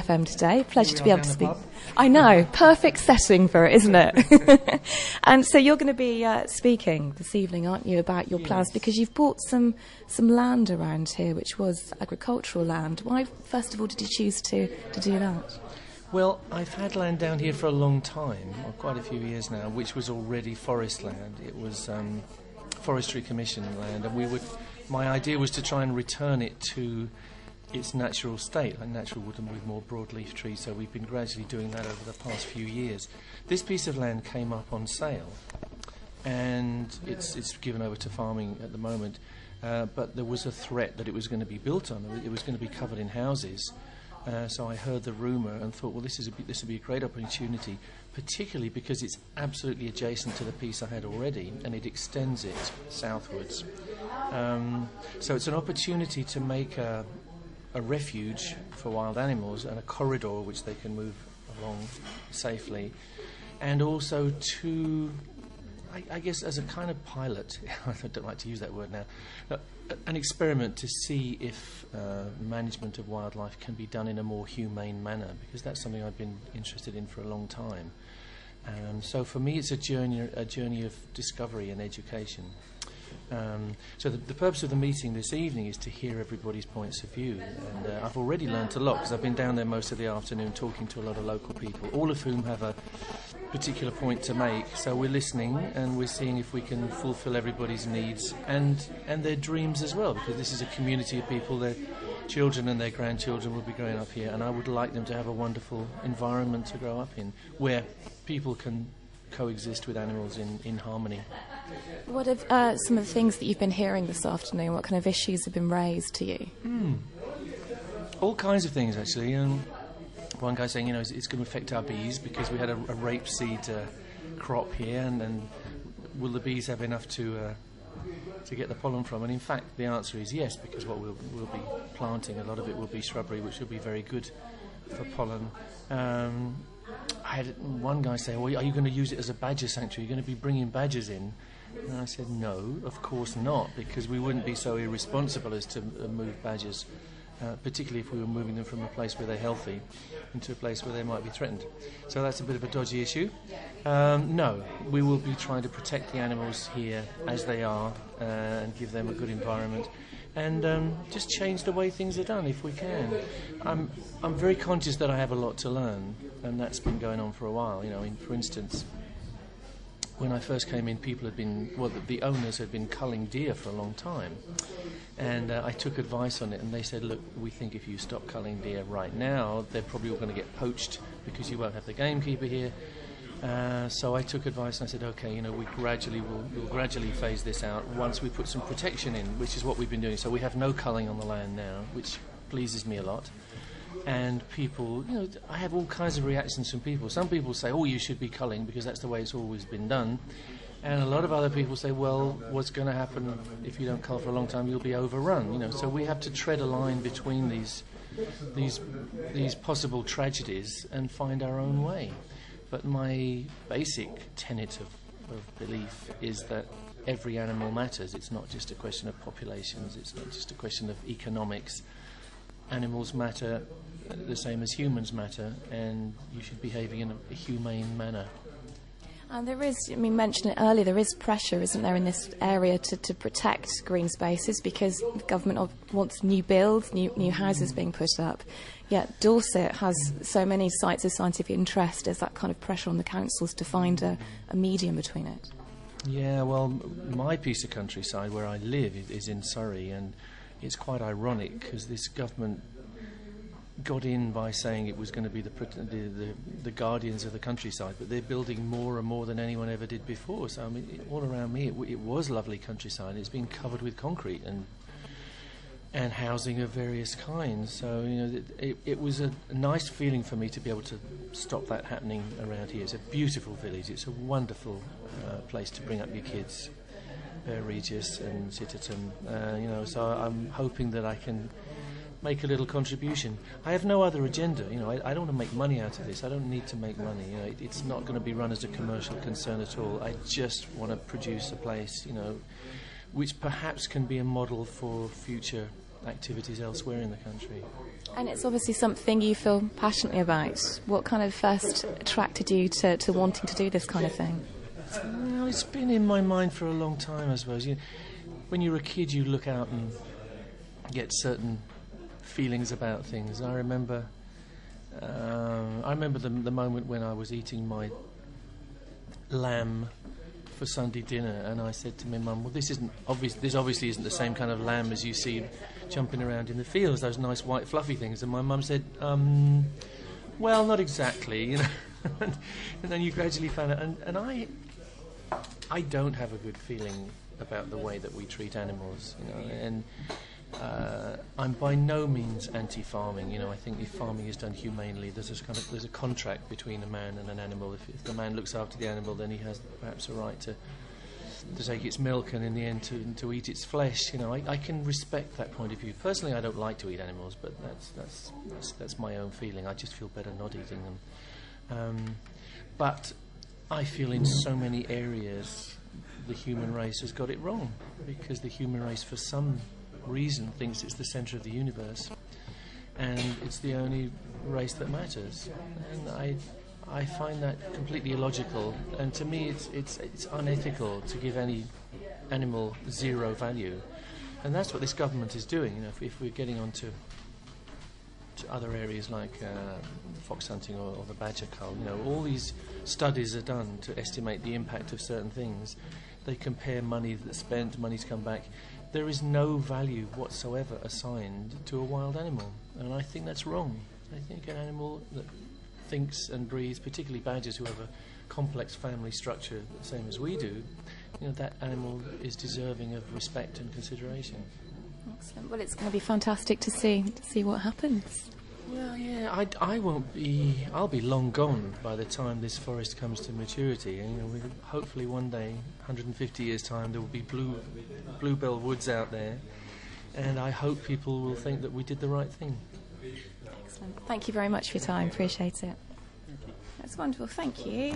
FM today. Pleasure to be able to speak. I know, perfect setting for it, isn't it? And so you're going to be speaking this evening, aren't you, about your plans, because you've bought some land around here, which was agricultural land. Why, first of all, did you choose to do that? Well, I've had land down here for a long time, or quite a few years now, which was already forest land. It was Forestry Commission land, and my idea was to try and return it to its natural state, like natural woodland with more broadleaf trees, so we've been gradually doing that over the past few years. This piece of land came up on sale, and it's given over to farming at the moment, but there was a threat that it was going to be built on, it was going to be covered in houses, so I heard the rumour and thought, well, this would be a great opportunity, particularly because it's absolutely adjacent to the piece I had already, and it extends it southwards. So it's an opportunity to make a refuge for wild animals and a corridor which they can move along safely, and also to, I guess, as a kind of pilot, I don't like to use that word now, an experiment to see if management of wildlife can be done in a more humane manner, because that's something I've been interested in for a long time. So for me it's a journey of discovery and education. So the purpose of the meeting this evening is to hear everybody's points of view, and I've already learnt a lot, because I've been down there most of the afternoon talking to a lot of local people, all of whom have a particular point to make. So we're listening and we're seeing if we can fulfil everybody's needs and their dreams as well, because this is a community of people. Their children and their grandchildren will be growing up here, and I would like them to have a wonderful environment to grow up in, where people can coexist with animals in harmony. What are some of the things that you've been hearing this afternoon? What kind of issues have been raised to you? All kinds of things, actually. One guy saying, it's going to affect our bees because we had a rapeseed crop here, and will the bees have enough to get the pollen from? And in fact, the answer is yes, because what we'll be planting, a lot of it will be shrubbery, which will be very good for pollen. I had one guy say, well, are you going to use it as a badger sanctuary? Are you going to be bringing badgers in? And I said, no, of course not, because we wouldn't be so irresponsible as to move badgers, particularly if we were moving them from a place where they're healthy into a place where they might be threatened. So that's a bit of a dodgy issue. No, we will be trying to protect the animals here as they are and give them a good environment, and just change the way things are done if we can. I'm very conscious that I have a lot to learn, and that's been going on for a while. For instance, when I first came in, the owners had been culling deer for a long time, and I took advice on it, and they said, look, we think if you stop culling deer right now, they're probably all going to get poached because you won't have the gamekeeper here. So I took advice and I said, okay, we'll gradually phase this out once we put some protection in, which is what we've been doing. So we have no culling on the land now, which pleases me a lot. And people, I have all kinds of reactions from people. Some people say, oh, you should be culling because that's the way it's always been done. And a lot of other people say, well, what's going to happen if you don't cull for a long time? You'll be overrun. So we have to tread a line between these possible tragedies and find our own way. But my basic tenet of belief is that every animal matters. It's not just a question of populations. It's not just a question of economics. Animals matter the same as humans matter, and you should be behaving in a humane manner. And there is, mentioned it earlier, there is pressure, isn't there, in this area to protect green spaces, because the government wants new builds, new houses being put up. Yet Dorset has so many sites of scientific interest. There's that kind of pressure on the councils to find a medium between it. Yeah, well, my piece of countryside where I live is in Surrey, and it's quite ironic because this government got in by saying it was going to be the guardians of the countryside, but they're building more and more than anyone ever did before. So all around me it was lovely countryside. It's been covered with concrete and housing of various kinds. So it was a nice feeling for me to be able to stop that happening around here. It's a beautiful village. It's a wonderful place to bring up your kids, Bere Regis and Sitterton. So I'm hoping that I can make a little contribution. I have no other agenda. I don't want to make money out of this. I don't need to make money. It's not going to be run as a commercial concern at all. I just want to produce a place, which perhaps can be a model for future activities elsewhere in the country. And it's obviously something you feel passionately about. What kind of first attracted you to wanting to do this kind of thing? Well, it's been in my mind for a long time, I suppose. When you're a kid, you look out and get certain feelings about things. I remember the moment when I was eating my lamb for Sunday dinner, and I said to my mum, "Well, this obviously isn't the same kind of lamb as you see jumping around in the fields, those nice white fluffy things." And my mum said, "Well, not exactly, you know." And then you gradually found out, and I don't have a good feeling about the way that we treat animals, you know, and I'm by no means anti-farming. You know, I think if farming is done humanely, there's a contract between a man and an animal. If the man looks after the animal, then he has perhaps a right to take its milk and in the end to eat its flesh. You know, I can respect that point of view. Personally, I don't like to eat animals, but that's my own feeling. I just feel better not eating them. But I feel in so many areas the human race has got it wrong, because the human race, for some reason, thinks it's the centre of the universe and it's the only race that matters. And I find that completely illogical, and to me it's unethical to give any animal zero value, and that's what this government is doing. You know, if we're getting on to other areas like fox hunting or the badger cull, you know, all these studies are done to estimate the impact of certain things. They compare money that's spent, money's come back. There is no value whatsoever assigned to a wild animal, and I think that's wrong. I think an animal that thinks and breathes, particularly badgers who have a complex family structure the same as we do, you know, that animal is deserving of respect and consideration. Excellent. Well, it's going to be fantastic to see what happens. Well, yeah, I'll be long gone by the time this forest comes to maturity. And, you know, hopefully one day, 150 years' time, there will be bluebell woods out there, and I hope people will think that we did the right thing. Excellent. Thank you very much for your time. Appreciate it. That's wonderful. Thank you.